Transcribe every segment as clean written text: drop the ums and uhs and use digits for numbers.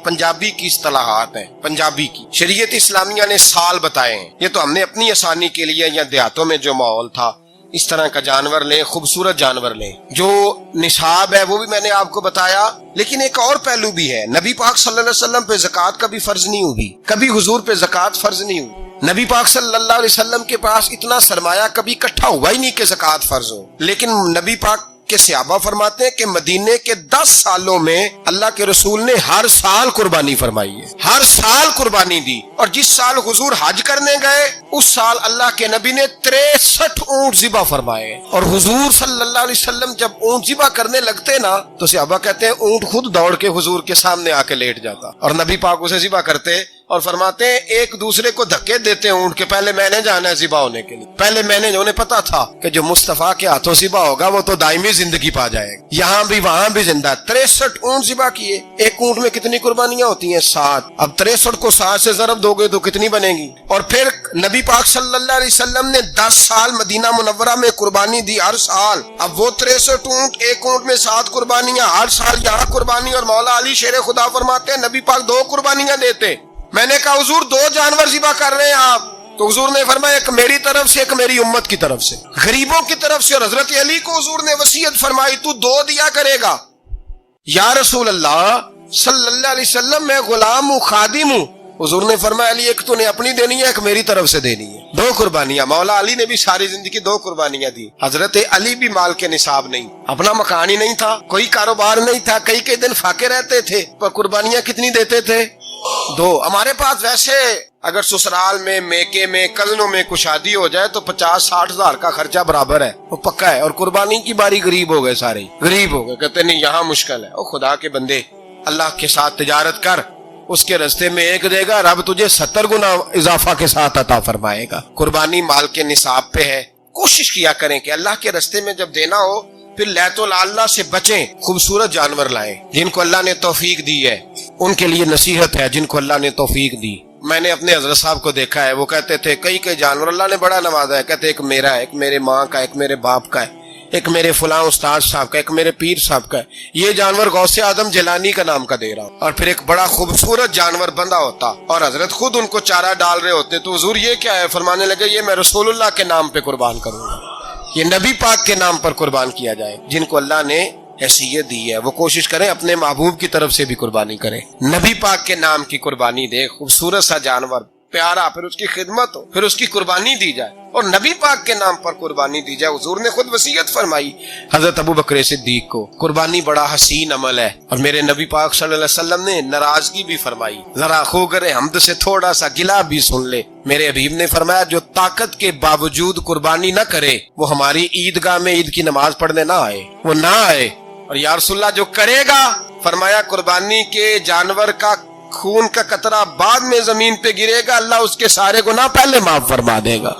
پنجابی کی اصطلاحات ہیں، پنجابی کی شریعت اسلامیہ نے سال بتائے ہیں، یہ تو ہم نے اپنی آسانی کے لیے یا دیہاتوں میں جو ماحول تھا اس طرح کا جانور لیں، خوبصورت جانور لیں۔ جو نصاب ہے وہ بھی میں نے آپ کو بتایا، لیکن ایک اور پہلو بھی ہے، نبی پاک صلی اللہ علیہ وسلم پہ زکوٰۃ کبھی فرض نہیں ہوگی، کبھی حضور پہ زکوٰۃ فرض نہیں ہوئی۔ نبی پاک صلی اللہ علیہ وسلم کے پاس اتنا سرمایہ کبھی اکٹھا ہوا ہی نہیں کہ زکوٰۃ فرض ہو، لیکن نبی پاک کے صحابہ فرماتے ہیں کہ مدینے کے 10 سالوں میں اللہ کے رسول نے ہر سال قربانی فرمائی ہے، ہر سال قربانی دی، اور جس سال حضور حج کرنے گئے اس سال اللہ کے نبی نے 63 اونٹ ذبح فرمائے، اور حضور صلی اللہ علیہ وسلم جب اونٹ ذبح کرنے لگتے نا تو صحابہ کہتے ہیں اونٹ خود دوڑ کے حضور کے سامنے آ کے لیٹ جاتا، اور نبی پاک اسے ذبح کرتے اور فرماتے ہیں ایک دوسرے کو دھکے دیتے ہیں اونٹ کے، پہلے میں نے جانا ہے ذبح ہونے کے لیے، پہلے میں نے، انہیں پتا تھا کہ جو مصطفیٰ کے ہاتھوں ذبح ہوگا وہ تو دائمی زندگی پا جائے گا، یہاں بھی وہاں بھی زندہ۔ 63 اونٹ ذبح کیے، ایک اونٹ میں کتنی قربانیاں ہوتی ہیں؟ 7۔ اب 63 کو 7 سے ضرب دو گے تو کتنی بنے گی؟ اور پھر نبی پاک صلی اللہ علیہ وسلم نے 10 سال مدینہ منورہ میں قربانی دی، ہر سال۔ اب وہ 63 اونٹ، ایک اونٹ میں 7 قربانیاں، ہر سال یہاں قربانی، اور مولا علی شیر خدا فرماتے ہیں نبی پاک 2 قربانیاں دیتے۔ میں نے کہا حضور 2 جانور ذبح کر رہے ہیں آپ، تو حضور نے فرمایا ایک میری طرف سے، ایک میری امت کی طرف سے، غریبوں کی طرف سے، اور حضرت علی کو حضور نے وصیت فرمائی تو 2 دیا کرے گا۔ یا رسول اللہ صلی اللہ علیہ وسلم میں غلام ہوں، خادم ہوں۔ حضور نے فرمایا علی ایک تو نے اپنی دینی ہے، ایک میری طرف سے دینی ہے، 2 قربانیاں۔ مولا علی نے بھی ساری زندگی 2 قربانیاں دی۔ حضرت علی بھی مال کے نصاب نہیں، اپنا مکان ہی نہیں تھا، کوئی کاروبار نہیں تھا، کئی دن فاقے رہتے تھے، پر قربانیاں کتنی دیتے تھے؟ 2۔ ہمارے پاس ویسے اگر سسرال میں، میکے میں، کزنوں میں کچھ شادی ہو جائے تو 50-60 ہزار کا خرچہ برابر ہے، وہ پکا ہے، اور قربانی کی باری غریب ہو گئے، سارے غریب ہو گئے، کہتے نہیں یہاں مشکل ہے۔ او خدا کے بندے، اللہ کے ساتھ تجارت کر، اس کے رستے میں 1 دے گا، رب تجھے 70 گنا اضافہ کے ساتھ عطا فرمائے گا۔ قربانی مال کے نصاب پہ ہے، کوشش کیا کریں کہ اللہ کے رستے میں جب دینا ہو پھر لیت اللہ سے بچیں، خوبصورت جانور لائیں جن کو اللہ نے توفیق دی ہے، ان کے لیے نصیحت ہے جن کو اللہ نے توفیق دی۔ میں نے اپنے حضرت صاحب کو دیکھا ہے، وہ کہتے تھے کئی جانور اللہ نے بڑا نوازا ہے، کہتے ایک میرا ہے، ایک میرے ماں کا، ایک میرے باپ کا ہے، ایک میرے فلاں استاد صاحب کا، ایک میرے پیر صاحب کا ہے، یہ جانور غوث اعظم جیلانی کا نام کا دے رہا ہوں، اور پھر ایک بڑا خوبصورت جانور بندہ ہوتا، اور حضرت خود ان کو چارہ ڈال رہے ہوتے، تو حضور یہ کیا ہے؟ فرمانے لگے یہ میں رسول اللہ کے نام پہ قربان کروں گا، یہ نبی پاک کے نام پر قربان کیا جائے۔ جن کو اللہ نے حیثیت دی ہے وہ کوشش کریں اپنے محبوب کی طرف سے بھی قربانی کریں، نبی پاک کے نام کی قربانی دے، خوبصورت سا جانور پیارا، پھر اس کی خدمت ہو، پھر اس کی قربانی دی جائے، اور نبی پاک کے نام پر قربانی دی جائے۔ حضور نے خود وصیت فرمائی حضرت ابو بکر صدیق کو، قربانی بڑا حسین عمل ہے، اور میرے نبی پاک صلی اللہ علیہ وسلم نے ناراضگی بھی فرمائی، ذرا خوگر حمد سے تھوڑا سا گلہ بھی سن لے۔ میرے حبیب نے فرمایا جو طاقت کے باوجود قربانی نہ کرے وہ ہماری عیدگاہ میں عید کی نماز پڑھنے نہ آئے، وہ نہ آئے۔ اور یا رسول اللہ جو کرے گا، فرمایا قربانی کے جانور کا خون کا قطرہ بعد میں زمین پہ گرے گا، اللہ اس کے سارے گناہ پہلے معاف فرما دے گا،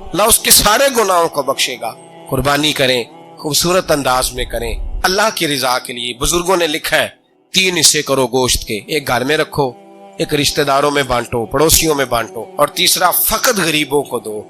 اللہ اس کے سارے گناہوں کو بخشے گا۔ قربانی کریں، خوبصورت انداز میں کریں، اللہ کی رضا کے لیے۔ بزرگوں نے لکھا ہے 3 حصے کرو گوشت کے، ایک گھر میں رکھو، ایک رشتہ داروں میں بانٹو، پڑوسیوں میں بانٹو، اور تیسرا فقط غریبوں کو دو۔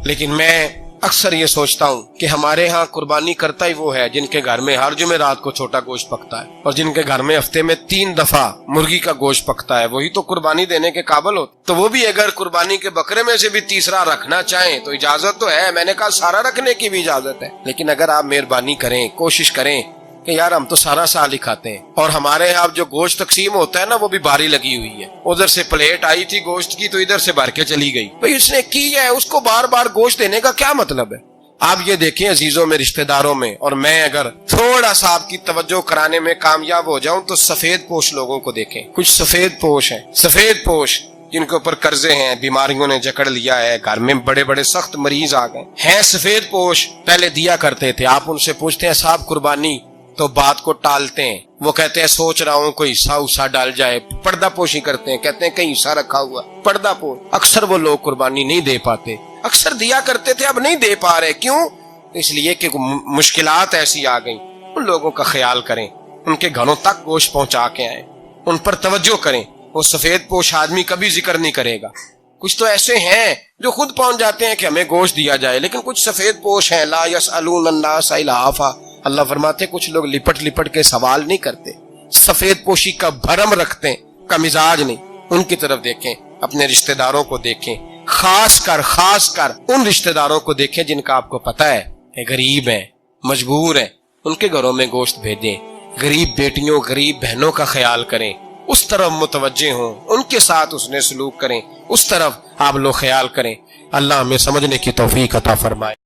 لیکن میں اکثر یہ سوچتا ہوں کہ ہمارے ہاں قربانی کرتا ہی وہ ہے جن کے گھر میں ہر جمعرات کو چھوٹا گوشت پکتا ہے، اور جن کے گھر میں ہفتے میں 3 دفعہ مرغی کا گوشت پکتا ہے، وہی تو قربانی دینے کے قابل ہو۔ تو وہ بھی اگر قربانی کے بکرے میں سے بھی تیسرا رکھنا چاہیں تو اجازت تو ہے، میں نے کہا سارا رکھنے کی بھی اجازت ہے، لیکن اگر آپ مہربانی کریں، کوشش کریں کہ یار ہم تو سارا سال ہی کھاتے ہیں، اور ہمارے یہاں جو گوشت تقسیم ہوتا ہے نا وہ بھی باری لگی ہوئی ہے، ادھر سے پلیٹ آئی تھی گوشت کی تو ادھر سے بھر کے چلی گئی، بھئی اس نے کی ہے، اس کو بار بار گوشت دینے کا کیا مطلب ہے؟ آپ یہ دیکھیں عزیزوں میں، رشتہ داروں میں، اور میں اگر تھوڑا سا آپ کی توجہ کرانے میں کامیاب ہو جاؤں تو سفید پوش لوگوں کو دیکھیں، کچھ سفید پوش ہیں، سفید پوش جن کے اوپر قرضے ہیں، بیماریوں نے جکڑ لیا ہے، گھر میں بڑے بڑے سخت مریض آ گئے ہیں، سفید پوش پہلے دیا کرتے تھے، آپ ان سے پوچھتے ہیں صاحب قربانی، تو بات کو ٹالتے ہیں، وہ کہتے ہیں سوچ رہا ہوں کوئی حصہ ڈال جائے، پردہ پوشی کرتے ہیں، کہتے ہیں کہیں حصہ رکھا ہوا، پردہ پوش۔ اکثر وہ لوگ قربانی نہیں دے پاتے، اکثر دیا کرتے تھے اب نہیں دے پا رہے، کیوں؟ اس لیے کہ مشکلات ایسی آ گئیں۔ ان لوگوں کا خیال کریں، ان کے گھروں تک گوشت پہنچا کے آئیں، ان پر توجہ کریں۔ وہ سفید پوش آدمی کبھی ذکر نہیں کرے گا، کچھ تو ایسے ہیں جو خود پہنچ جاتے ہیں کہ ہمیں گوشت دیا جائے، لیکن کچھ سفید پوش ہیں، لا یسألون الناس الحافا، اللہ فرماتے کچھ لوگ لپٹ لپٹ کے سوال نہیں کرتے، سفید پوشی کا بھرم رکھتے ہیں کا مزاج نہیں. ان کی طرف دیکھیں, اپنے رشتہ داروں کو دیکھیں, خاص کر ان رشتہ داروں کو دیکھیں جن کا آپ کو پتا ہے کہ غریب ہیں, مجبور ہیں, ان کے گھروں میں گوشت بھیجیں. غریب بیٹیوں, غریب بہنوں کا خیال کریں, اس طرف متوجہ ہوں, ان کے ساتھ اس نے سلوک کریں, اس طرف آپ لوگ خیال کریں. اللہ ہمیں سمجھنے کی توفیق عطا فرمائے.